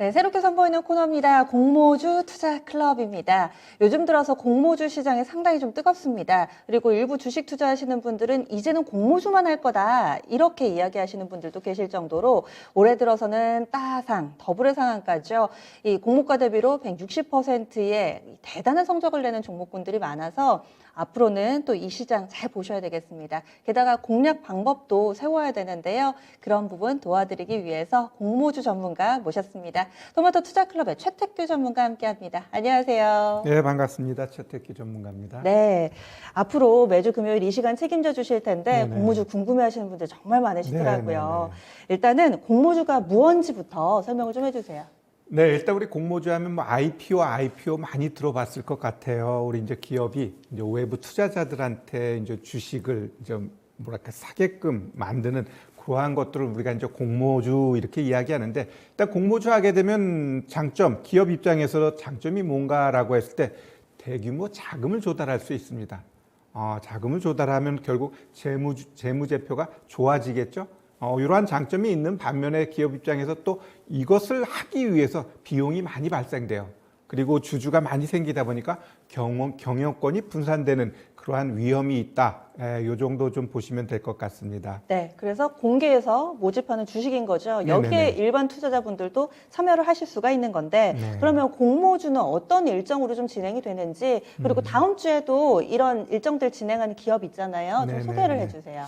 네, 새롭게 선보이는 코너입니다. 공모주 투자 클럽입니다. 요즘 들어서 공모주 시장이 상당히 좀 뜨겁습니다. 그리고 일부 주식 투자하시는 분들은 이제는 공모주만 할 거다 이렇게 이야기하시는 분들도 계실 정도로 올해 들어서는 따상, 더블의 상한가죠. 이 공모가 대비로 160%의 대단한 성적을 내는 종목군들이 많아서 앞으로는 또 이 시장 잘 보셔야 되겠습니다. 게다가 공략 방법도 세워야 되는데요. 그런 부분 도와드리기 위해서 공모주 전문가 모셨습니다. 토마토 투자클럽의 최택규 전문가 함께합니다. 안녕하세요. 네, 반갑습니다. 최택규 전문가입니다. 네, 앞으로 매주 금요일 이 시간 책임져 주실 텐데 네네. 공모주 궁금해하시는 분들 정말 많으시더라고요. 네네네. 일단은 공모주가 무언지부터 설명을 좀 해주세요. 네, 일단 우리 공모주 하면 뭐 IPO 많이 들어봤을 것 같아요. 우리 이제 기업이 이제 외부 투자자들한테 이제 주식을 이제 뭐랄까 사게끔 만드는 그러한 것들을 우리가 이제 공모주 이렇게 이야기하는데, 일단 공모주 하게 되면 장점, 기업 입장에서 장점이 뭔가라고 했을 때 대규모 자금을 조달할 수 있습니다. 자금을 조달하면 결국 재무제표가 좋아지겠죠. 이러한 장점이 있는 반면에 기업 입장에서 또 이것을 하기 위해서 비용이 많이 발생돼요. 그리고 주주가 많이 생기다 보니까 경영권이 분산되는 그러한 위험이 있다. 이 정도 좀 보시면 될 것 같습니다. 네, 그래서 공개해서 모집하는 주식인 거죠. 여기에 네네네. 일반 투자자분들도 참여를 하실 수가 있는 건데 네. 그러면 공모주는 어떤 일정으로 좀 진행이 되는지 그리고 다음 주에도 이런 일정들 진행하는 기업 있잖아요. 좀 네네네. 소개를 해주세요.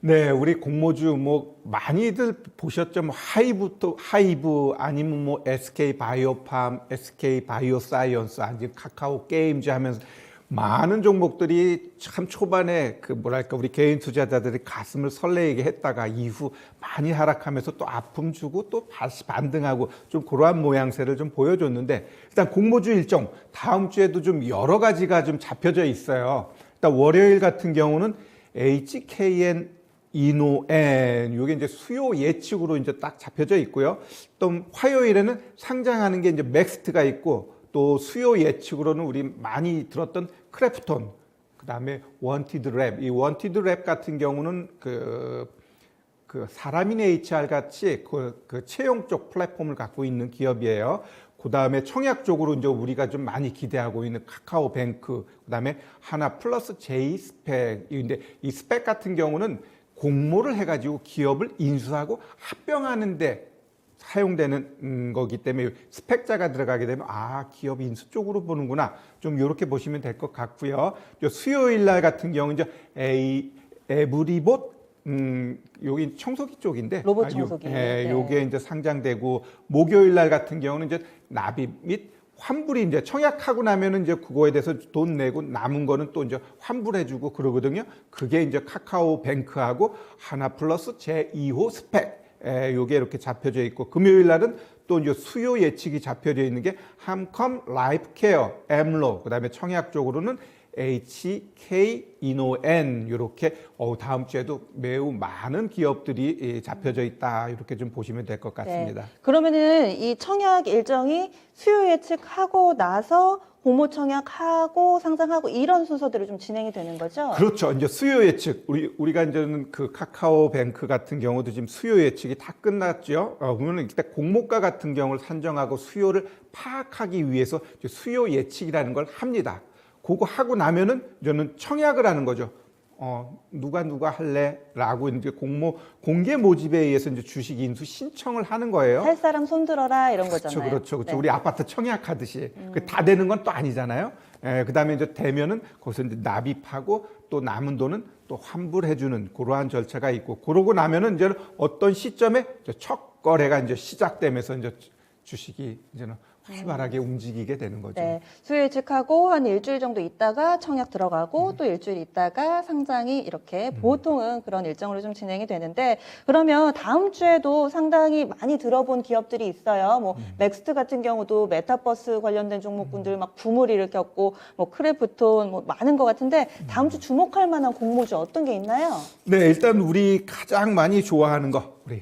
네, 우리 공모주 뭐 많이들 보셨죠? 뭐 하이브 아니면 뭐 SK 바이오팜, SK 바이오사이언스, 아니면 카카오 게임즈 하면서 많은 종목들이 참 초반에 그 뭐랄까 우리 개인 투자자들이 가슴을 설레게 했다가 이후 많이 하락하면서 또 아픔 주고 또 다시 반등하고 좀 그러한 모양새를 좀 보여줬는데, 일단 공모주 일정 다음 주에도 좀 여러 가지가 좀 잡혀져 있어요. 일단 월요일 같은 경우는 HKN 이노엔, 이게 이제 수요 예측으로 이제 딱 잡혀져 있고요. 또 화요일에는 상장하는 게 이제 맥스트가 있고, 또 수요 예측으로는 우리 많이 들었던 크래프톤, 그 다음에 원티드 랩. 이 원티드 랩 같은 경우는 그 사람인 HR 같이 그 채용 쪽 플랫폼을 갖고 있는 기업이에요. 그 다음에 청약 쪽으로 이제 우리가 좀 많이 기대하고 있는 카카오뱅크, 그 다음에 하나 플러스 J 스펙. 근데 이 스펙 같은 경우는 공모를 해가지고 기업을 인수하고 합병하는데 사용되는 거기 때문에 스펙자가 들어가게 되면 기업 인수 쪽으로 보는구나, 좀 이렇게 보시면 될 것 같고요. 수요일 날 같은 경우 이제 에브리봇, 여기 청소기 쪽인데 로봇 청소기. 네. 요게 이제 상장되고, 목요일 날 같은 경우는 이제 납입 및 환불이 이제 청약하고 나면은 이제 그거에 대해서 돈 내고 남은 거는 또 이제 환불해주고 그러거든요. 그게 이제 카카오뱅크하고 하나 플러스 제2호 스펙. 요게 이렇게 잡혀져 있고, 금요일 날은 또 이제 수요 예측이 잡혀져 있는 게 함컴 라이프케어, 엠로, 그다음에 청약 쪽으로는 HK 이노엔, 이렇게 다음 주에도 매우 많은 기업들이 잡혀져 있다, 이렇게 좀 보시면 될 것 같습니다. 네. 그러면은 이 청약 일정이 수요 예측하고 나서 공모 청약하고 상장하고 이런 순서대로 좀 진행이 되는 거죠? 그렇죠. 이제 수요 예측, 우리가 이제는 그 카카오뱅크 같은 경우도 지금 수요 예측이 다 끝났죠. 그러면 일단 공모가 같은 경우를 산정하고 수요를 파악하기 위해서 이제 수요 예측이라는 걸 합니다. 그거 하고 나면은 저는 청약을 하는 거죠. 누가 할래라고 이제 공개 모집에 의해서 이제 주식 인수 신청을 하는 거예요. 살 사람 손 들어라 이런 거잖아요. 그렇죠. 네. 우리 아파트 청약하듯이 다 되는 건 또 아니잖아요. 그다음에 이제 되면은 거기서 이제 납입하고 또 남은 돈은 또 환불해주는 그러한 절차가 있고, 그러고 나면은 이제 어떤 시점에 이제 첫 거래가 이제 시작되면서 이제 주식이 이제는 활발하게 움직이게 되는 거죠. 네, 수요 예측하고 한 일주일 정도 있다가 청약 들어가고 또 일주일 있다가 상장이 이렇게 보통은 그런 일정으로 좀 진행이 되는데, 그러면 다음 주에도 상당히 많이 들어본 기업들이 있어요. 뭐 맥스트 같은 경우도 메타버스 관련된 종목군들 막 붐을 일으켰고, 뭐 크래프톤 뭐 많은 것 같은데 다음 주 주목할 만한 공모주 어떤 게 있나요? 네, 일단 우리 가장 많이 좋아하는 거, 우리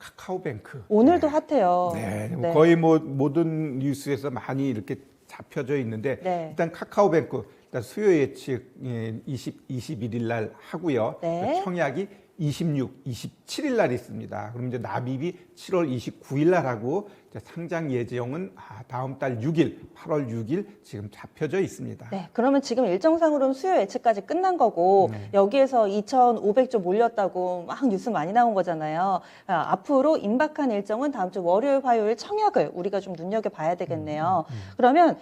카카오뱅크. 오늘도 핫해요. 네, 네. 거의 뭐 모든 뉴스에서 많이 이렇게 잡혀져 있는데, 네. 일단 카카오뱅크 일단 수요 예측 21일 날 하고요. 네. 청약이 26, 27일 날 있습니다. 그럼 이제 납입이 7월 29일 날 하고, 이제 상장 예정은 다음 달 6일, 8월 6일 지금 잡혀져 있습니다. 네, 그러면 지금 일정상으로는 수요 예측까지 끝난 거고 여기에서 2,500조 몰렸다고 막 뉴스 많이 나온 거잖아요. 앞으로 임박한 일정은 다음 주 월요일, 화요일 청약을 우리가 좀 눈여겨봐야 되겠네요. 그러면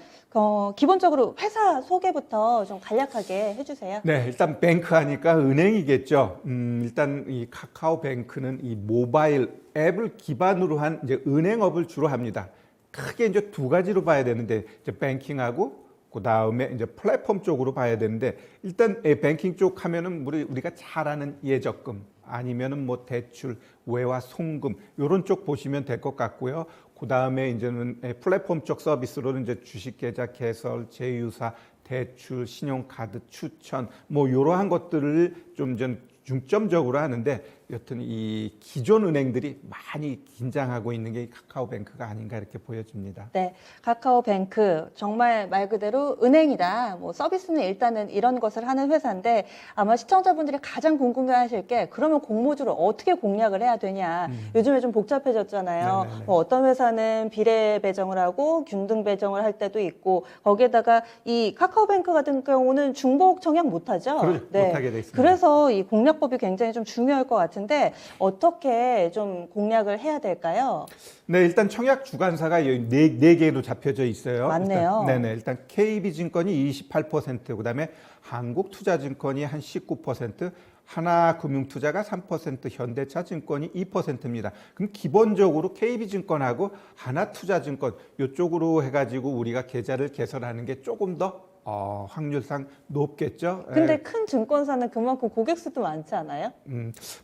기본적으로 회사 소개부터 좀 간략하게 해주세요. 네, 일단 뱅크 하니까 은행이겠죠. 일단 이 카카오뱅크는 이 모바일 앱을 기반으로 한 이제 은행업을 주로 합니다. 크게 이제 두 가지로 봐야 되는데 이제 뱅킹하고 그 다음에 이제 플랫폼 쪽으로 봐야 되는데 일단 뱅킹 쪽 하면은 우리가 잘 아는 예적금 아니면은 뭐 대출, 외화 송금 이런 쪽 보시면 될 것 같고요. 그 다음에 이제는 플랫폼 쪽 서비스로는 이제 주식 계좌 개설, 제휴사, 대출, 신용카드 추천 뭐 이러한 것들을 좀 중점적으로 하는데 여튼 이 기존 은행들이 많이 긴장하고 있는 게 카카오뱅크가 아닌가 이렇게 보여집니다. 네, 카카오뱅크 정말 말 그대로 은행이다. 뭐 서비스는 일단은 이런 것을 하는 회사인데 아마 시청자분들이 가장 궁금해하실 게 그러면 공모주를 어떻게 공략을 해야 되냐. 요즘에 좀 복잡해졌잖아요. 네네네. 뭐 어떤 회사는 비례 배정을 하고 균등 배정을 할 때도 있고 거기에다가 이 카카오뱅크 같은 경우는 중복 청약 못하죠. 그렇죠. 못하게 돼 있습니다. 그래서 이 공략법이 굉장히 좀 중요할 것 같은데 어떻게 좀 공략을 해야 될까요? 네, 일단 청약 주관사가 네 개로 잡혀져 있어요. 맞네요. 일단 KB증권이 28%, 그다음에 한국투자증권이 한 19%, 하나금융투자가 3%, 현대차증권이 2%입니다. 그럼 기본적으로 KB증권하고 하나투자증권 이쪽으로 해가지고 우리가 계좌를 개설하는 게 조금 더 확률상 높겠죠. 근데 큰 증권사는 그만큼 고객 수도 많지 않아요?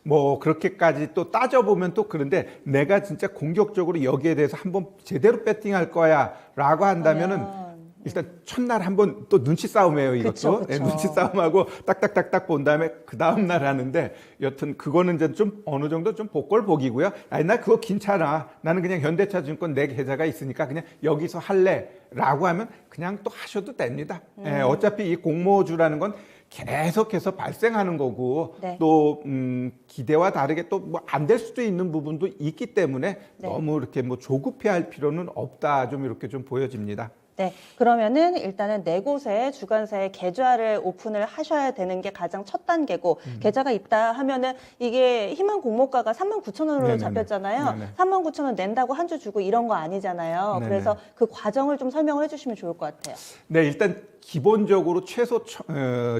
뭐 그렇게까지 또 따져보면 또 그런데 내가 진짜 공격적으로 여기에 대해서 한번 제대로 배팅할 거야라고 한다면은 일단 첫날 한번 또 눈치 싸움이에요, 이것도. 그쵸. 눈치 싸움하고 딱딱딱딱 본 다음에 그 다음 날 하는데 여튼 그거는 이제 좀 어느 정도 좀 복골복이고요. 아니 나 그거 괜찮아. 나는 그냥 현대차증권 내 계좌가 있으니까 그냥 여기서 할래라고 하면 그냥 또 하셔도 됩니다. 어차피 이 공모주라는 건 계속해서 발생하는 거고 네. 또 기대와 다르게 또 뭐 안 될 수도 있는 부분도 있기 때문에 네. 너무 이렇게 뭐 조급해할 필요는 없다. 좀 이렇게 좀 보여집니다. 네, 그러면은 일단은 네 곳에 주관사에 계좌를 오픈을 하셔야 되는 게 가장 첫 단계고 계좌가 있다 하면은 이게 희망 공모가가 39,000원으로 네네네. 잡혔잖아요. 네네. 39,000원 낸다고 한 주 주고 이런 거 아니잖아요. 네네. 그래서 그 과정을 좀 설명을 해주시면 좋을 것 같아요. 네, 일단 기본적으로 최소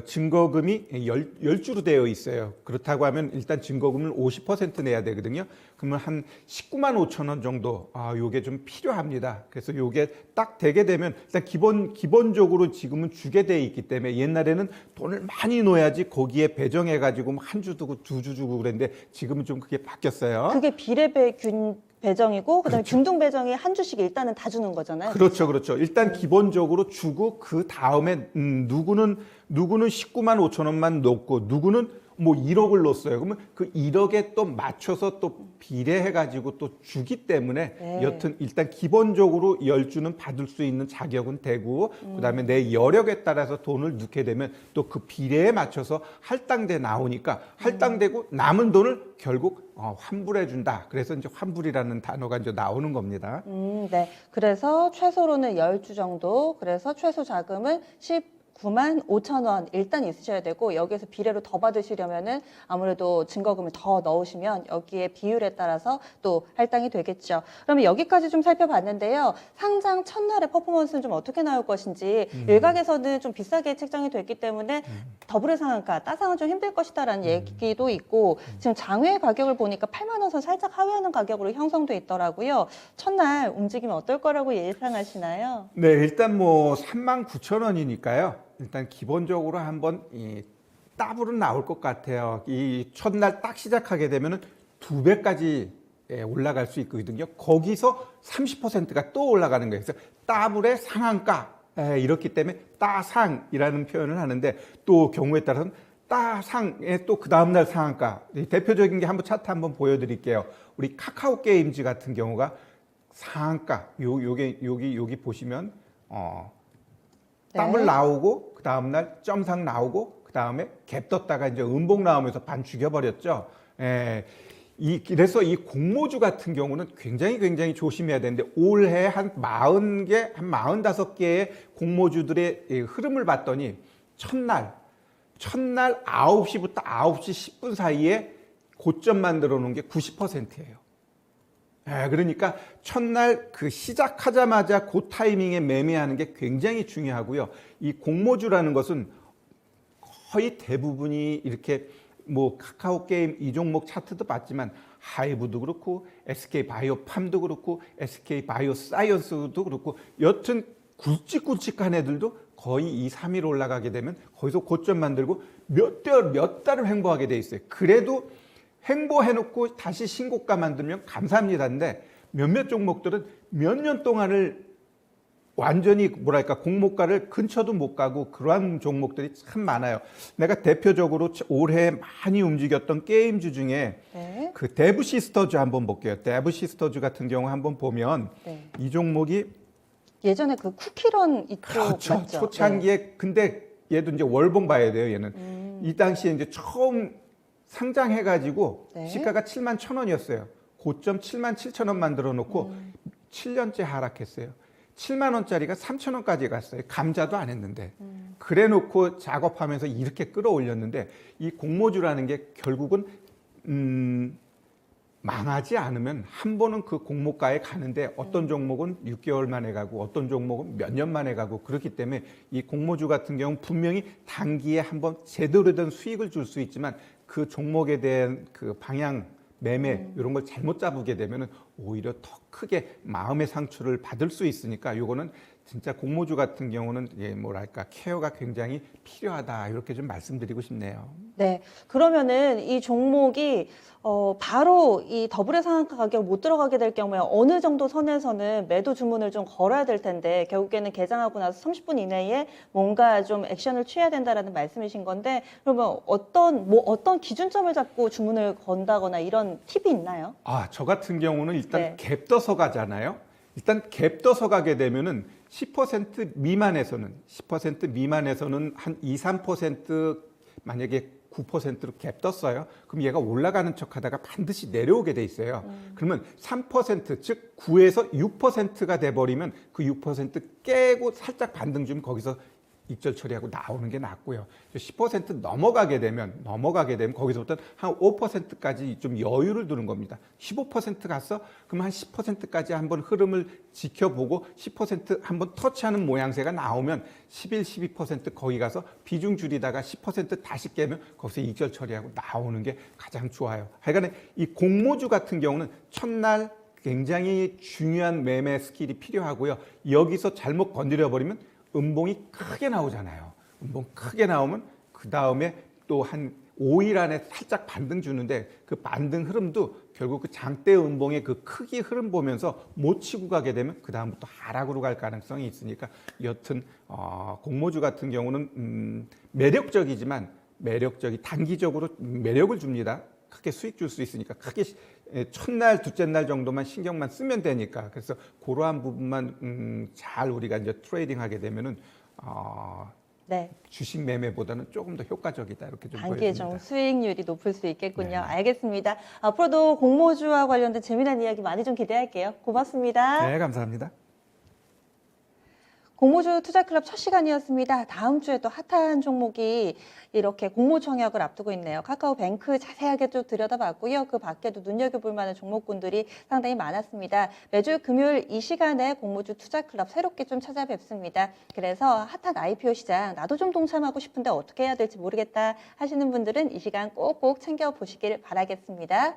증거금이 10주로 되어 있어요. 그렇다고 하면 일단 증거금을 50% 내야 되거든요. 그러면 한 19만 5천 원 정도 요게 좀 필요합니다. 그래서 요게 딱 되게 되면 일단 기본적으로 지금은 주게 돼 있기 때문에 옛날에는 돈을 많이 넣어야지 거기에 배정해 가지고 한 주 두고 두 주 주고 그랬는데 지금은 좀 그게 바뀌었어요. 그게 비례배균 배정이고 그다음에 균등 배정이 한 주씩 일단은 다 주는 거잖아요. 그렇죠. 일단 기본적으로 주고 그 다음에 누구는 19만 5천 원만 넣고 누구는 뭐 1억을 넣었어요. 그러면 그 1억에 또 맞춰서 또 비례해가지고 또 주기 때문에 네. 여튼 일단 기본적으로 10주는 받을 수 있는 자격은 되고 그다음에 내 여력에 따라서 돈을 넣게 되면 또 그 비례에 맞춰서 할당돼 나오니까 할당되고 남은 돈을 결국 환불해 준다. 그래서 이제 환불이라는 단어가 이제 나오는 겁니다. 네. 그래서 최소로는 10주 정도, 그래서 최소 자금은 19만 5천 원 일단 있으셔야 되고 여기에서 비례로 더 받으시려면은 아무래도 증거금을 더 넣으시면 여기에 비율에 따라서 또 할당이 되겠죠. 그러면 여기까지 좀 살펴봤는데요. 상장 첫날의 퍼포먼스는 좀 어떻게 나올 것인지 일각에서는 좀 비싸게 책정이 됐기 때문에 더블의 상한가, 따상은 좀 힘들 것이다라는 얘기도 있고 지금 장외 가격을 보니까 8만 원 선 살짝 하회하는 가격으로 형성돼 있더라고요. 첫날 움직이면 어떨 거라고 예상하시나요? 네, 일단 뭐 3만 9천 원이니까요. 일단 기본적으로 한번 더블은 나올 것 같아요. 이 첫날 딱 시작하게 되면은 2배까지 올라갈 수 있거든요. 거기서 30%가 또 올라가는 거예요. 그래서 더블의 상한가 이렇기 때문에 따상이라는 표현을 하는데 또 경우에 따라서는 따상에 또 그 다음날 상한가. 대표적인 게 한번 차트 한번 보여드릴게요. 우리 카카오 게임즈 같은 경우가 상한가 여기 보시면 더블 나오고 그 다음날 점상 나오고 그 다음에 갭 떴다가 이제 음봉 나오면서 반 죽여버렸죠. 그래서 이 공모주 같은 경우는 굉장히 조심해야 되는데 올해 한 40개, 한 45개의 공모주들의 이 흐름을 봤더니 첫날 9시부터 9시 10분 사이에 고점 만들어 놓은 게 90%예요. 그러니까 첫날 그 시작하자마자 그 타이밍에 매매하는 게 굉장히 중요하고요. 이 공모주라는 것은 거의 대부분이 이렇게 뭐 카카오 게임 이 종목 차트도 봤지만 하이브도 그렇고 SK 바이오팜도 그렇고 SK 바이오사이언스도 그렇고 여튼 굵직굵직한 애들도 거의 2, 3일 올라가게 되면 거기서 고점 만들고 몇 달을 횡보하게 돼 있어요. 그래도 횡보해놓고 다시 신고가 만들면 감사합니다인데 몇몇 종목들은 몇 년 동안을 완전히 뭐랄까 공모가를 근처도 못 가고 그러한 종목들이 참 많아요. 내가 대표적으로 올해 많이 움직였던 게임주 중에 네. 그 데브 시스터즈 한번 볼게요. 데브 시스터즈 같은 경우 한번 보면 네. 이 종목이 예전에 그 쿠키런 이쪽 그렇죠. 맞죠? 초창기에 네. 근데 얘도 이제 월봉 봐야 돼요. 얘는 이 당시에 이제 처음 상장해가지고 네. 시가가 7만 1,000원이었어요. 고점 7만 7천 원 만들어 놓고 7년째 하락했어요. 7만 원짜리가 3천 원까지 갔어요. 감자도 안 했는데. 그래 놓고 작업하면서 이렇게 끌어올렸는데 이 공모주라는 게 결국은 망하지 않으면 한 번은 그 공모가에 가는데 어떤 종목은 6개월 만에 가고 어떤 종목은 몇 년 만에 가고 그렇기 때문에 이 공모주 같은 경우는 분명히 단기에 한번 제대로 된 수익을 줄 수 있지만 그 종목에 대한 그 방향 매매 이런 걸 잘못 잡게 되면은 오히려 더 크게 마음의 상처를 받을 수 있으니까 요거는 진짜 공모주 같은 경우는 뭐랄까 케어가 굉장히 필요하다 이렇게 좀 말씀드리고 싶네요. 네, 그러면은 이 종목이 바로 이 더블의 상한가 가격 못 들어가게 될 경우에 어느 정도 선에서는 매도 주문을 좀 걸어야 될 텐데 결국에는 개장하고 나서 30분 이내에 뭔가 좀 액션을 취해야 된다라는 말씀이신 건데 그러면 어떤 기준점을 잡고 주문을 건다거나 이런 팁이 있나요? 저 같은 경우는 일단 네. 갭 떠서 가잖아요. 일단 갭 떠서 가게 되면은 10% 미만에서는 한 2, 3% 만약에 9%로 갭 떴어요. 그럼 얘가 올라가는 척 하다가 반드시 내려오게 돼 있어요. 그러면 3%, 즉 9에서 6%가 돼버리면 그 6% 깨고 살짝 반등 주면 거기서 익절 처리하고 나오는 게 낫고요. 10% 넘어가게 되면 거기서부터 한 5%까지 좀 여유를 두는 겁니다. 15% 갔어? 그럼 한 10%까지 한번 흐름을 지켜보고 10% 한번 터치하는 모양새가 나오면 11, 12% 거기 가서 비중 줄이다가 10% 다시 깨면 거기서 익절 처리하고 나오는 게 가장 좋아요. 하여간에 이 공모주 같은 경우는 첫날 굉장히 중요한 매매 스킬이 필요하고요. 여기서 잘못 건드려 버리면 음봉이 크게 나오잖아요. 음봉 크게 나오면 그 다음에 또 한 5일 안에 살짝 반등 주는데 그 반등 흐름도 결국 그 장대 음봉의 그 크기 흐름 보면서 못 치고 가게 되면 그 다음부터 하락으로 갈 가능성이 있으니까 여튼 공모주 같은 경우는 매력적이지만 단기적으로 매력을 줍니다. 크게 수익 줄 수 있으니까 크게 첫날, 둘째 날 정도만 신경만 쓰면 되니까 그래서 그러한 부분만 잘 우리가 이제 트레이딩하게 되면은 네. 주식 매매보다는 조금 더 효과적이다 이렇게 좀 단기에 보여집니다. 좀 수익률이 높을 수 있겠군요. 네. 알겠습니다. 앞으로도 공모주와 관련된 재미난 이야기 많이 좀 기대할게요. 고맙습니다. 네, 감사합니다. 공모주 투자클럽 첫 시간이었습니다. 다음 주에 또 핫한 종목이 이렇게 공모 청약을 앞두고 있네요. 카카오뱅크 자세하게 좀 들여다봤고요. 그 밖에도 눈여겨볼 만한 종목군들이 상당히 많았습니다. 매주 금요일 이 시간에 공모주 투자클럽 새롭게 좀 찾아뵙습니다. 그래서 핫한 IPO 시장 나도 좀 동참하고 싶은데 어떻게 해야 될지 모르겠다 하시는 분들은 이 시간 꼭꼭 챙겨보시길 바라겠습니다.